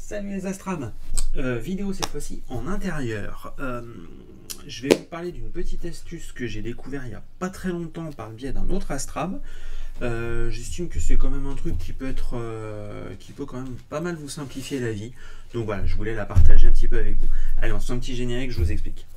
Salut les Astrams, vidéo cette fois-ci en intérieur. Je vais vous parler d'une petite astuce que j'ai découvert il n'y a pas très longtemps par le biais d'un autre Astram. J'estime que c'est quand même un truc qui peut être, qui peut quand même pas mal vous simplifier la vie. Donc voilà, je voulais la partager un petit peu avec vous. Allez, on se fait un petit générique, je vous explique.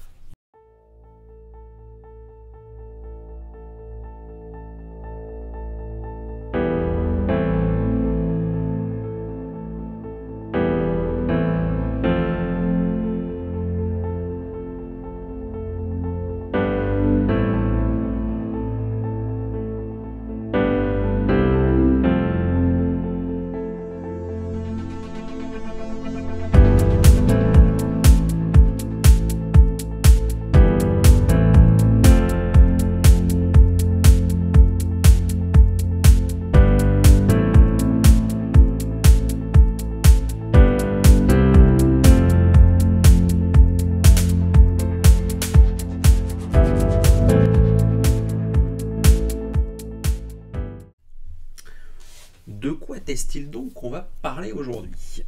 De quoi est-il donc qu'on va parler aujourd'hui?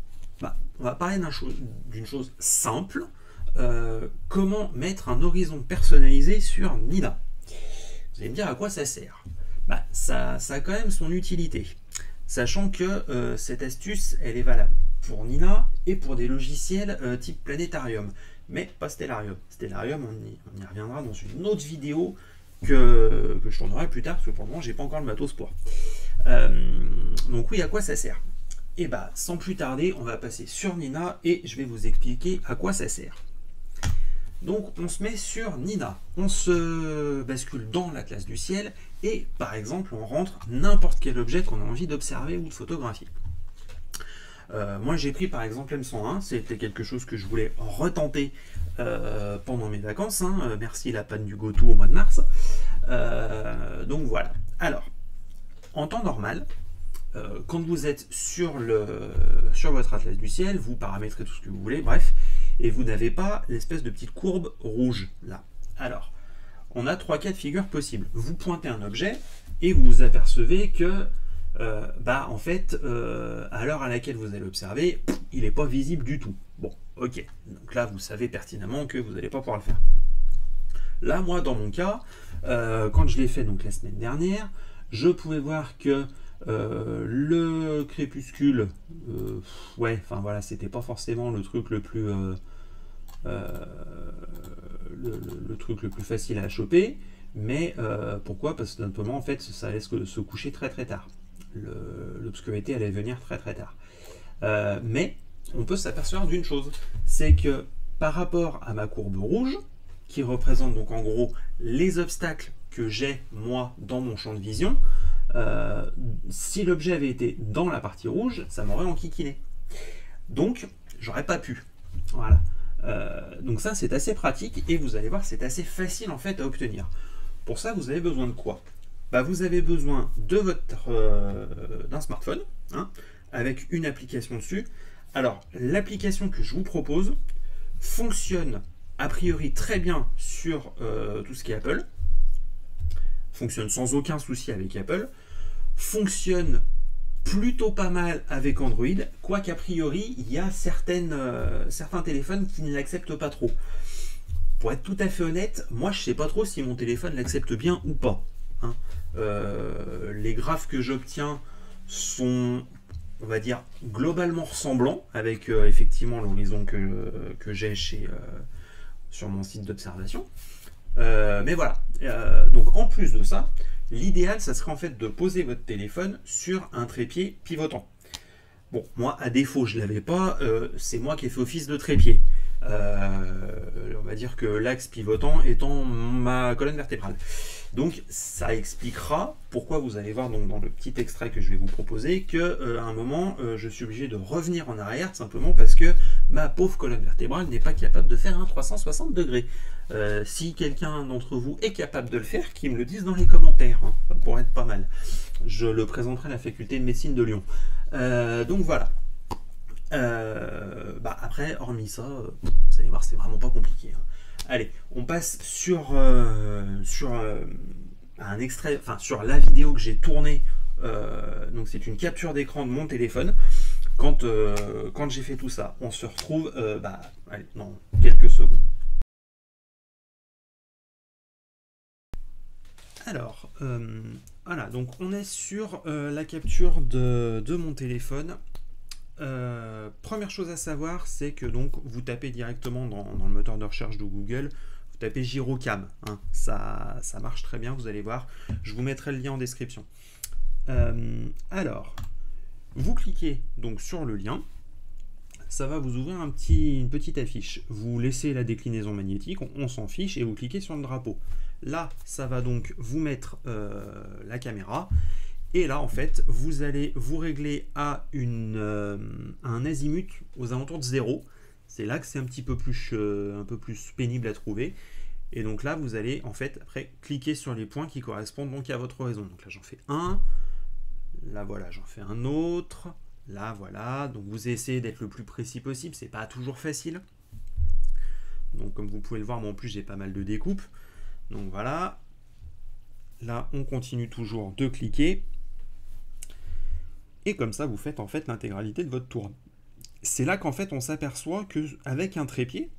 On va parler d'une chose simple, comment mettre un horizon personnalisé sur Nina. Vous allez me dire à quoi ça sert? Ça a quand même son utilité, sachant que cette astuce, elle est valable pour Nina et pour des logiciels type Planétarium, mais pas Stellarium. Stellarium, on y reviendra dans une autre vidéo que je tournerai plus tard, parce que pour le moment, j'ai pas encore le matos pour. Donc oui, à quoi ça sert? Et sans plus tarder, on va passer sur Nina et je vais vous expliquer à quoi ça sert. Donc on se met sur Nina, on se bascule dans l'Atlas du ciel et par exemple on rentre n'importe quel objet qu'on a envie d'observer ou de photographier. Moi j'ai pris par exemple M101, c'était quelque chose que je voulais retenter pendant mes vacances, merci la panne du GoTo au mois de mars. Donc voilà. Alors, en temps normal, quand vous êtes sur votre Atlas du ciel, vous paramétrez tout ce que vous voulez, bref, et vous n'avez pas l'espèce de petite courbe rouge là. Alors, on a trois cas de figure possibles. Vous pointez un objet et vous vous apercevez que, en fait, à l'heure à laquelle vous allez l'observer, il n'est pas visible du tout. Bon, ok. Donc là, vous savez pertinemment que vous n'allez pas pouvoir le faire. Là, moi, dans mon cas, quand je l'ai fait donc la semaine dernière, je pouvais voir que le crépuscule, c'était pas forcément le truc le plus le plus facile à choper, mais pourquoi? Parce que simplement en fait ça allait se coucher très très tard. L'obscurité allait venir très très tard. Mais on peut s'apercevoir d'une chose, c'est que par rapport à ma courbe rouge, qui représente donc en gros les obstacles que j'ai moi dans mon champ de vision, si l'objet avait été dans la partie rouge, ça m'aurait enquiquiné. Donc, j'aurais pas pu. Voilà. Donc ça, c'est assez pratique et vous allez voir, c'est assez facile en fait à obtenir. Pour ça, vous avez besoin de quoi? Vous avez besoin de d'un smartphone, avec une application dessus. Alors, l'application que je vous propose fonctionne a priori très bien sur tout ce qui est Apple. Fonctionne sans aucun souci avec Apple, fonctionne plutôt pas mal avec Android, quoique a priori il y a certains téléphones qui ne l'acceptent pas trop. Pour être tout à fait honnête, moi je sais pas trop si mon téléphone l'accepte bien ou pas. Les graphes que j'obtiens sont, on va dire, globalement ressemblants avec effectivement l'horizon que j'ai sur mon site d'observation. Mais voilà, donc en plus de ça, l'idéal, ça serait en fait de poser votre téléphone sur un trépied pivotant. Bon, moi, à défaut, je ne l'avais pas, c'est moi qui ai fait office de trépied. On va dire que l'axe pivotant étant ma colonne vertébrale. Donc, ça expliquera pourquoi vous allez voir donc, dans le petit extrait que je vais vous proposer que à un moment, je suis obligé de revenir en arrière simplement parce que ma pauvre colonne vertébrale n'est pas capable de faire un 360 degrés. Si quelqu'un d'entre vous est capable de le faire, qu'il me le dise dans les commentaires, ça pourrait être pas mal. Je le présenterai à la faculté de médecine de Lyon. Donc voilà. Après, hormis ça, vous allez voir, c'est vraiment pas compliqué. Allez, on passe sur un extrait, sur la vidéo que j'ai tournée. Donc c'est une capture d'écran de mon téléphone. quand j'ai fait tout ça. On se retrouve allez, dans quelques secondes. Alors, voilà, donc on est sur la capture de mon téléphone. Première chose à savoir, c'est que donc vous tapez directement dans le moteur de recherche de Google, vous tapez Gyrocam, hein, ça marche très bien, vous allez voir, je vous mettrai le lien en description. Alors, vous cliquez donc sur le lien, ça va vous ouvrir une petite affiche. Vous laissez la déclinaison magnétique, on s'en fiche, et vous cliquez sur le drapeau. Là, ça va donc vous mettre la caméra. Et là, en fait, vous allez vous régler à un azimut aux alentours de 0. C'est là que c'est un peu plus pénible à trouver. Et donc là, vous allez, en fait, après, cliquer sur les points qui correspondent donc à votre horizon. Donc là, j'en fais un. Là, voilà, j'en fais un autre. Là, voilà. Donc vous essayez d'être le plus précis possible. C'est pas toujours facile. Donc comme vous pouvez le voir, moi en plus, j'ai pas mal de découpes. Donc voilà. Là, on continue toujours de cliquer. Et comme ça, vous faites en fait l'intégralité de votre tour. C'est là qu'en fait, on s'aperçoit qu'avec un trépied,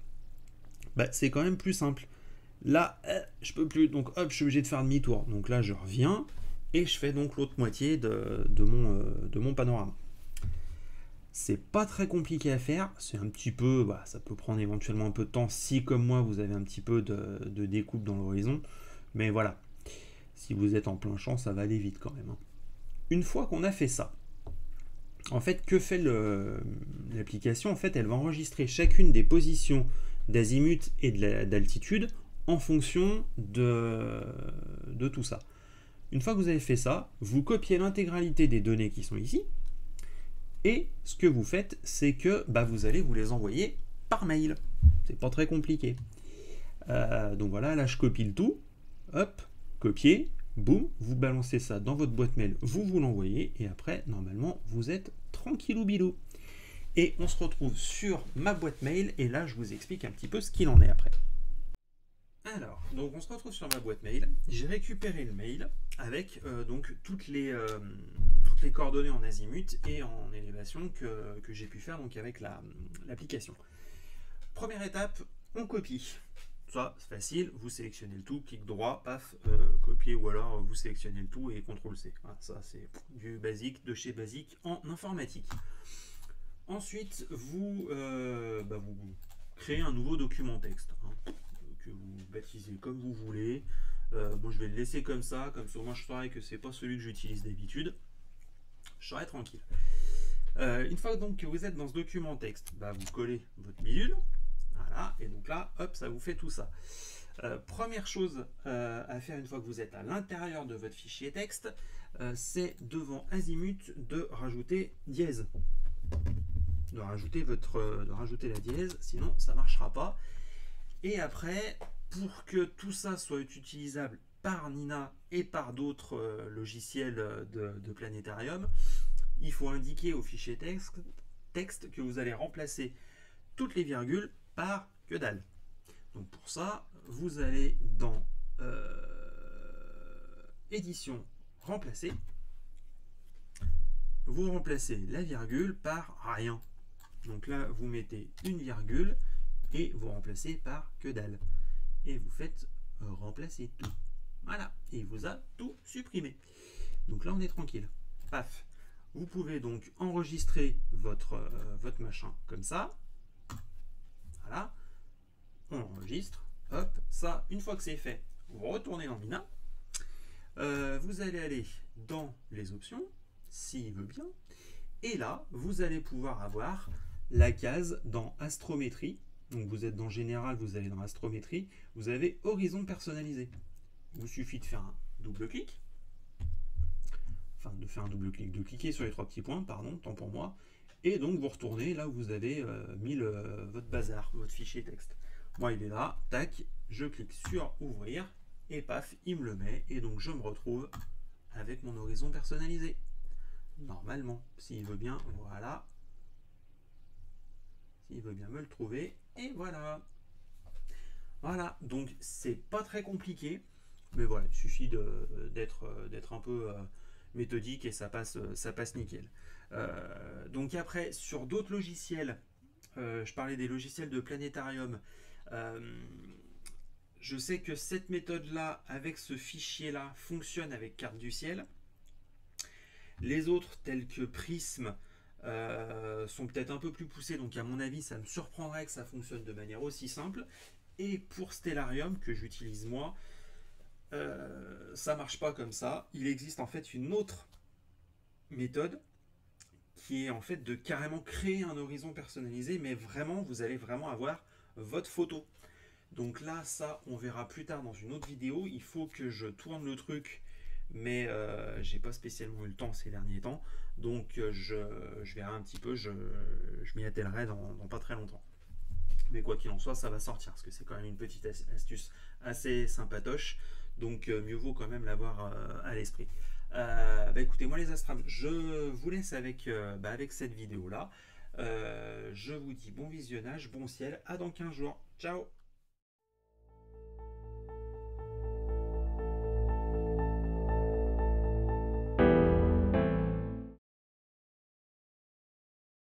c'est quand même plus simple. Là, je peux plus, donc hop, je suis obligé de faire demi-tour. Donc là, je reviens et je fais donc l'autre moitié de mon panorama. C'est pas très compliqué à faire, c'est un petit peu, ça peut prendre éventuellement un peu de temps si comme moi vous avez un petit peu de découpe dans l'horizon, mais voilà, si vous êtes en plein champ, ça va aller vite quand même. Une fois qu'on a fait ça, en fait, que fait l'application? En fait, elle va enregistrer chacune des positions d'azimut et d'altitude en fonction de tout ça. Une fois que vous avez fait ça, vous copiez l'intégralité des données qui sont ici, et ce que vous faites, c'est que vous allez vous les envoyer par mail. C'est pas très compliqué. Donc voilà, là je copie le tout, hop, copier, boum, vous balancez ça dans votre boîte mail, vous l'envoyez, et après, normalement, vous êtes tranquillou bilou. Et on se retrouve sur ma boîte mail, et là, je vous explique un petit peu ce qu'il en est après. Alors, donc on se retrouve sur ma boîte mail, j'ai récupéré le mail avec donc toutes les coordonnées en azimut et en élévation que j'ai pu faire donc avec l'application. Première étape, on copie. Ça, c'est facile, vous sélectionnez le tout, clic droit, paf, copier, ou alors vous sélectionnez le tout et CTRL-C. Voilà, ça, c'est du basique, de chez basique en informatique. Ensuite, vous créez un nouveau document texte, que vous baptisez comme vous voulez. Moi, je vais le laisser comme ça moi je saurai que c'est pas celui que j'utilise d'habitude. Je serai tranquille. Une fois donc que vous êtes dans ce document texte, vous collez votre bidule. Voilà, et donc là, hop, ça vous fait tout ça. Première chose à faire une fois que vous êtes à l'intérieur de votre fichier texte, c'est devant azimut de rajouter dièse. De rajouter la dièse, sinon ça ne marchera pas. Et après, pour que tout ça soit utilisable par Nina et par d'autres logiciels de planétarium, il faut indiquer au fichier texte que vous allez remplacer toutes les virgules par que dalle. Donc pour ça, vous allez dans édition remplacer, vous remplacez la virgule par rien. Donc là, vous mettez une virgule et vous remplacez par que dalle. Et vous faites remplacer tout. Voilà, et il vous a tout supprimé. Donc là, on est tranquille. Paf. Vous pouvez donc enregistrer votre machin comme ça. Voilà. On enregistre. Hop, ça, une fois que c'est fait, vous retournez dans Nina. Vous allez aller dans les options, s'il veut bien. Et là, vous allez pouvoir avoir la case dans astrométrie. Donc vous êtes dans général, vous allez dans astrométrie. Vous avez horizon personnalisé. Il vous suffit de faire un double clic. Enfin, de faire un double clic, de cliquer sur les trois petits points, pardon, tant pour moi. Et donc vous retournez là où vous avez mis votre bazar, votre fichier texte. Moi, il est là, tac, je clique sur ouvrir et paf, il me le met. Et donc je me retrouve avec mon horizon personnalisé. Normalement, s'il veut bien, voilà. S'il veut bien me le trouver, et voilà. Voilà, donc c'est pas très compliqué, mais voilà, il suffit d'être un peu méthodique et ça passe nickel. Donc après, sur d'autres logiciels, je parlais des logiciels de planétarium. Je sais que cette méthode-là, avec ce fichier-là, fonctionne avec carte du ciel. Les autres, tels que Prism, sont peut-être un peu plus poussés, donc à mon avis, ça me surprendrait que ça fonctionne de manière aussi simple. Et pour Stellarium, que j'utilise moi, ça marche pas comme ça. Il existe en fait une autre méthode qui est en fait de carrément créer un horizon personnalisé, mais vraiment, vous allez vraiment avoir votre photo. Donc là, ça, on verra plus tard dans une autre vidéo. Il faut que je tourne le truc, mais j'ai pas spécialement eu le temps ces derniers temps. Donc je verrai un petit peu, je m'y attellerai dans pas très longtemps. Mais quoi qu'il en soit, ça va sortir, parce que c'est quand même une petite astuce assez sympatoche. Donc mieux vaut quand même l'avoir à l'esprit. Écoutez, moi les astrales, je vous laisse avec cette vidéo-là. Je vous dis bon visionnage, bon ciel, à dans 15 jours. Ciao!